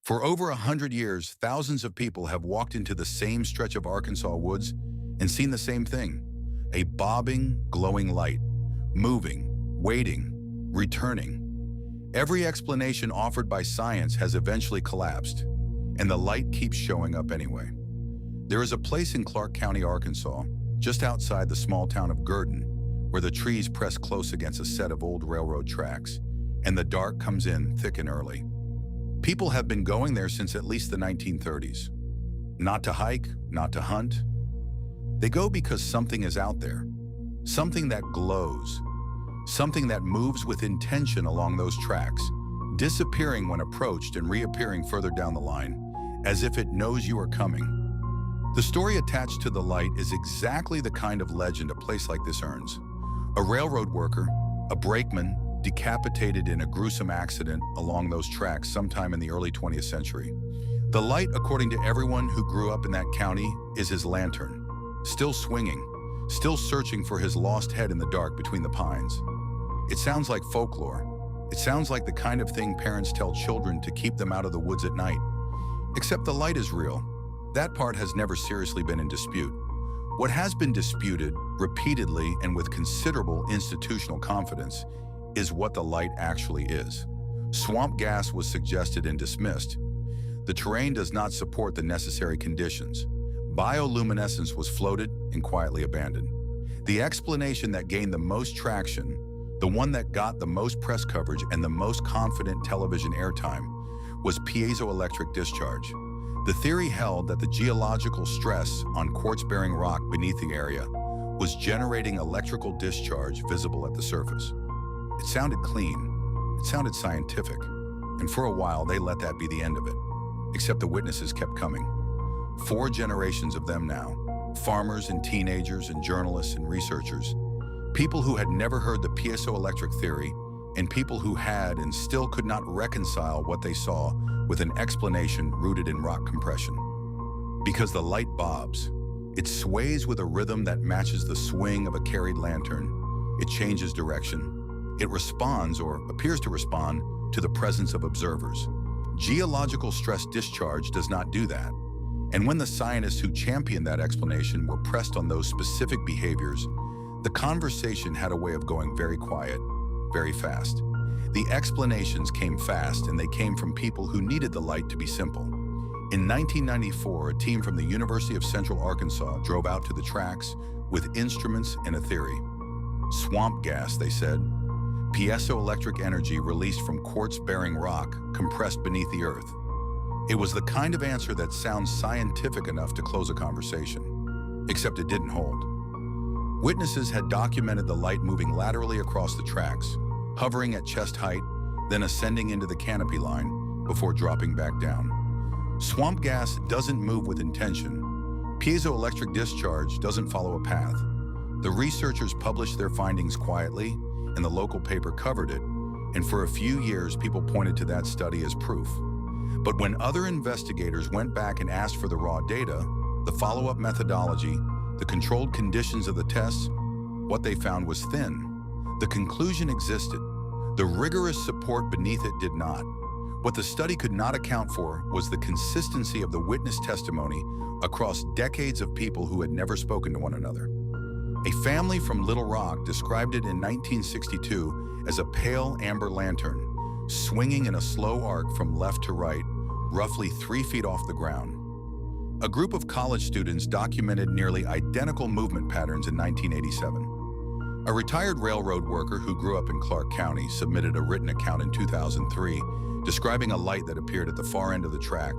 For over 100 years, thousands of people have walked into the same stretch of Arkansas woods and seen the same thing: a bobbing, glowing light, moving, waiting, returning. Every explanation offered by science has eventually collapsed, and the light keeps showing up anyway. There is a place in Clark County, Arkansas, just outside the small town of Gurdon, where the trees press close against a set of old railroad tracks, and the dark comes in thick and early. People have been going there since at least the 1930s. Not to hike, not to hunt. They go because something is out there, something that glows, something that moves with intention along those tracks, disappearing when approached and reappearing further down the line, as if it knows you are coming. The story attached to the light is exactly the kind of legend a place like this earns. A railroad worker, a brakeman, decapitated in a gruesome accident along those tracks sometime in the early 20th century. The light, according to everyone who grew up in that county, is his lantern, still swinging, still searching for his lost head in the dark between the pines. It sounds like folklore. It sounds like the kind of thing parents tell children to keep them out of the woods at night. Except the light is real. That part has never seriously been in dispute. What has been disputed, repeatedly and with considerable institutional confidence, is what the light actually is. Swamp gas was suggested and dismissed. The terrain does not support the necessary conditions. Bioluminescence was floated and quietly abandoned. The explanation that gained the most traction, the one that got the most press coverage and the most confident television airtime, was piezoelectric discharge. The theory held that the geological stress on quartz-bearing rock beneath the area was generating electrical discharge visible at the surface. It sounded clean, it sounded scientific, and for a while they let that be the end of it. Except the witnesses kept coming. 4 generations of them now, farmers and teenagers and journalists and researchers, people who had never heard the piezoelectric theory, and people who had and still could not reconcile what they saw with an explanation rooted in rock compression. Because the light bobs, it sways with a rhythm that matches the swing of a carried lantern. It changes direction. It responds, or appears to respond, to the presence of observers. Geological stress discharge does not do that. And when the scientists who championed that explanation were pressed on those specific behaviors, the conversation had a way of going very quiet, very fast. The explanations came fast, and they came from people who needed the light to be simple. In 1994, a team from the University of Central Arkansas drove out to the tracks with instruments and a theory. Swamp gas, they said. Piezoelectric energy released from quartz-bearing rock compressed beneath the earth. It was the kind of answer that sounds scientific enough to close a conversation, except it didn't hold. Witnesses had documented the light moving laterally across the tracks, hovering at chest height, then ascending into the canopy line before dropping back down. Swamp gas doesn't move with intention. Piezoelectric discharge doesn't follow a path. The researchers published their findings quietly, and the local paper covered it, and for a few years people pointed to that study as proof. But when other investigators went back and asked for the raw data, the follow-up methodology, the controlled conditions of the tests, what they found was thin. The conclusion existed. The rigorous support beneath it did not. What the study could not account for was the consistency of the witness testimony across decades of people who had never spoken to one another. A family from Little Rock described it in 1962 as a pale amber lantern, swinging in a slow arc from left to right, roughly 3 feet off the ground. A group of college students documented nearly identical movement patterns in 1987. A retired railroad worker who grew up in Clark County submitted a written account in 2003 describing a light that appeared at the far end of the track,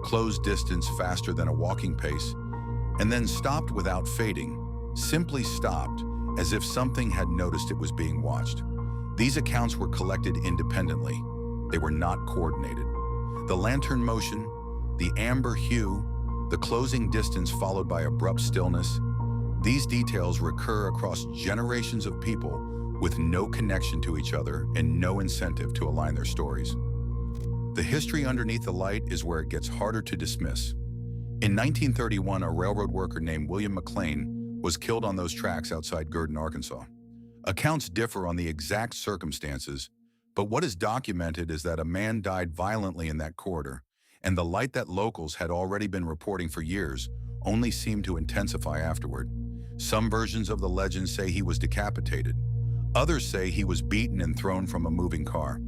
closed distance faster than a walking pace, and then stopped without fading, simply stopped, as if something had noticed it was being watched. These accounts were collected independently. They were not coordinated. The lantern motion, the amber hue, the closing distance followed by abrupt stillness, these details recur across generations of people with no connection to each other and no incentive to align their stories. The history underneath the light is where it gets harder to dismiss. In 1931, a railroad worker named William McLean was killed on those tracks outside Gurdon, Arkansas. Accounts differ on the exact circumstances, but what is documented is that a man died violently in that corridor, and the light that locals had already been reporting for years only seemed to intensify afterward. Some versions of the legend say he was decapitated. Others say he was beaten and thrown from a moving car.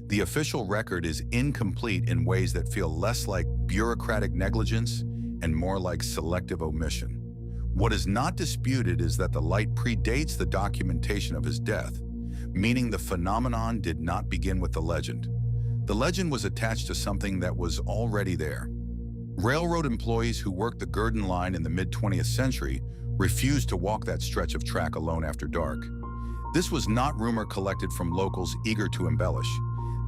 The official record is incomplete in ways that feel less like bureaucratic negligence and more like selective omission. What is not disputed is that the light predates the documentation of his death, meaning the phenomenon did not begin with the legend. The legend was attached to something that was already there. Railroad employees who worked the Gurdon Line in the mid-20th century refused to walk that stretch of track alone after dark. This was not rumor collected from locals eager to embellish.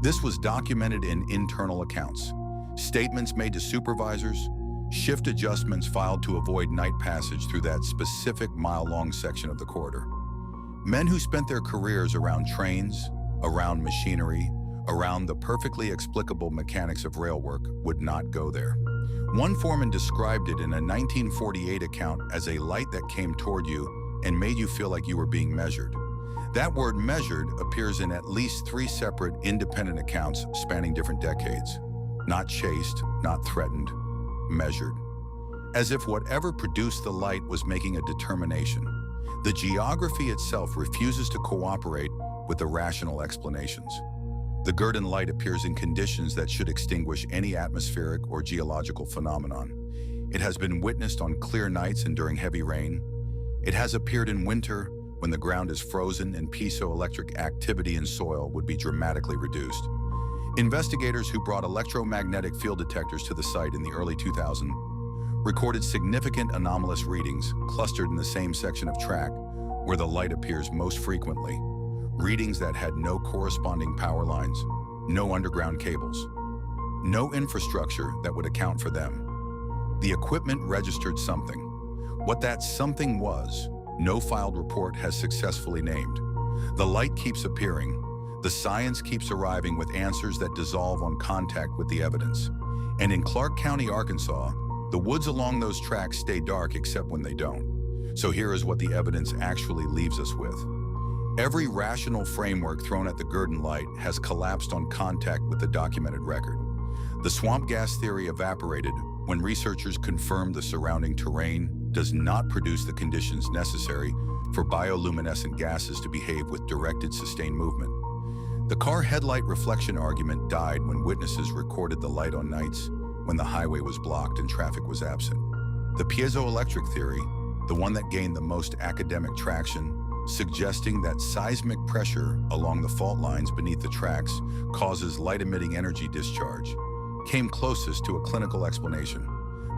This was documented in internal accounts, statements made to supervisors, shift adjustments filed to avoid night passage through that specific mile-long section of the corridor. Men who spent their careers around trains, around machinery, around the perfectly explicable mechanics of railwork would not go there. One foreman described it in a 1948 account as a light that came toward you and made you feel like you were being measured. That word measured appears in at least 3 separate independent accounts spanning different decades. Not chased, not threatened, measured. As if whatever produced the light was making a determination. The geography itself refuses to cooperate with the rational explanations. The Gurdon Light appears in conditions that should extinguish any atmospheric or geological phenomenon. It has been witnessed on clear nights and during heavy rain. It has appeared in winter when the ground is frozen and piezoelectric activity in soil would be dramatically reduced. Investigators who brought electromagnetic field detectors to the site in the early 2000s recorded significant anomalous readings clustered in the same section of track where the light appears most frequently. Readings that had no corresponding power lines, no underground cables, no infrastructure that would account for them. The equipment registered something. What that something was, no filed report has successfully named. The light keeps appearing. The science keeps arriving with answers that dissolve on contact with the evidence. And in Clark County, Arkansas, the woods along those tracks stay dark except when they don't. So here is what the evidence actually leaves us with. Every rational framework thrown at the Gurdon Light has collapsed on contact with the documented record. The swamp gas theory evaporated when researchers confirmed the surrounding terrain does not produce the conditions necessary for bioluminescent gases to behave with directed sustained movement. The car headlight reflection argument died when witnesses recorded the light on nights when the highway was blocked and traffic was absent. The piezoelectric theory, the one that gained the most academic traction, suggesting that seismic pressure along the fault lines beneath the tracks causes light-emitting energy discharge, came closest to a clinical explanation,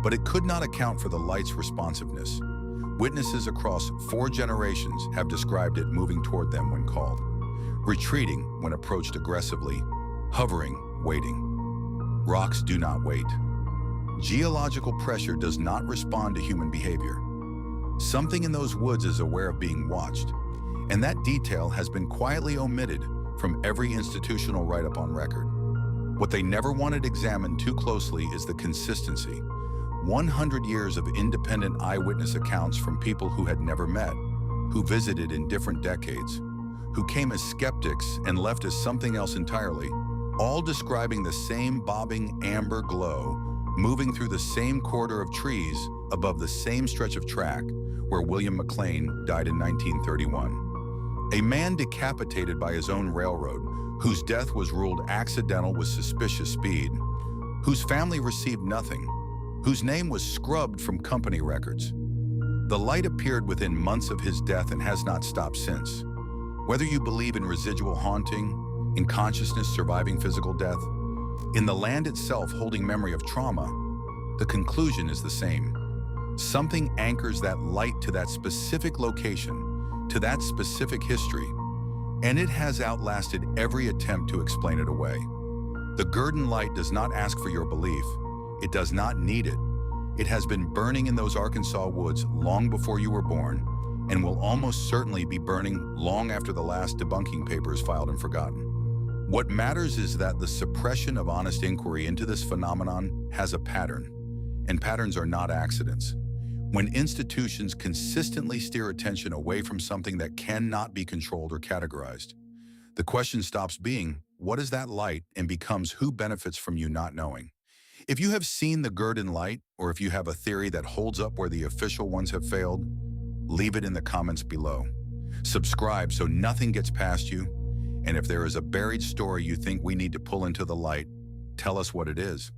but it could not account for the light's responsiveness. Witnesses across 4 generations have described it moving toward them when called, retreating when approached aggressively, hovering, waiting. Rocks do not wait. Geological pressure does not respond to human behavior. Something in those woods is aware of being watched, and that detail has been quietly omitted from every institutional write-up on record. What they never wanted examined too closely is the consistency. 100 years of independent eyewitness accounts from people who had never met, who visited in different decades, who came as skeptics and left as something else entirely, all describing the same bobbing amber glow, moving through the same corridor of trees above the same stretch of track where William McLean died in 1931. A man decapitated by his own railroad, whose death was ruled accidental with suspicious speed, whose family received nothing, whose name was scrubbed from company records. The light appeared within months of his death and has not stopped since. Whether you believe in residual haunting, in consciousness surviving physical death, in the land itself holding memory of trauma, the conclusion is the same. Something anchors that light to that specific location, to that specific history, and it has outlasted every attempt to explain it away. The Gurdon Light does not ask for your belief. It does not need it. It has been burning in those Arkansas woods long before you were born, and will almost certainly be burning long after the last debunking paper is filed and forgotten. What matters is that the suppression of honest inquiry into this phenomenon has a pattern, and patterns are not accidents. When institutions consistently steer attention away from something that cannot be controlled or categorized, the question stops being, what is that light, and becomes, who benefits from you not knowing? If you have seen the Gurdon Light, or if you have a theory that holds up where the official ones have failed, leave it in the comments below. Subscribe so nothing gets past you, and if there is a buried story you think we need to pull into the light, tell us what it is.